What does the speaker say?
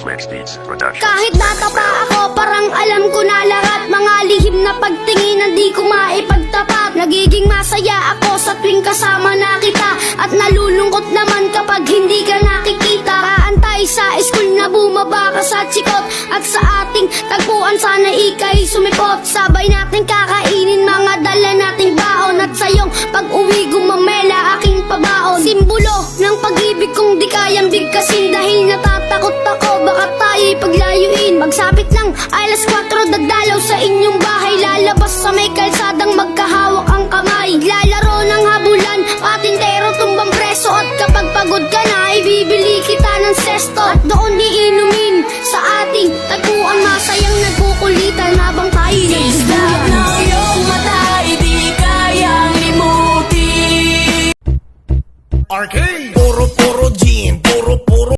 Max Beats Production. Kahit bata pa ako, parang alam ko na lahat. Mga lihim na pagtingin, di ko maipagtapat. Nagiging masaya ako sa tuwing kasama na kita, at nalulungkot naman kapag hindi ka nakikita. Kaantay sa school na bumaba ka sa chikot, at sa ating tagpuan sana ika'y sumipot. Sabay natin kakainin mga dala nating baon, at sayong pag-uwi gumamela aking pabaon. Simbolo ng pag-ibig kong di kayang bigkasin, dahil natatakot ako baka tayo'y paglayuin. Magsapit lang alas 4, dadalaw sa inyong bahay, lalabas sa may kalsadang magkahawak ang kamay. Lalaro ng habulan, patintero tumbang preso, at kapag pagod ka na, ibibili kita ng sesto. At doon iinumin sa ating tagpuan, masayang nagkukulitan habang tayo'y Islap ng iyong mata, hindi kayang limutin. Arcade!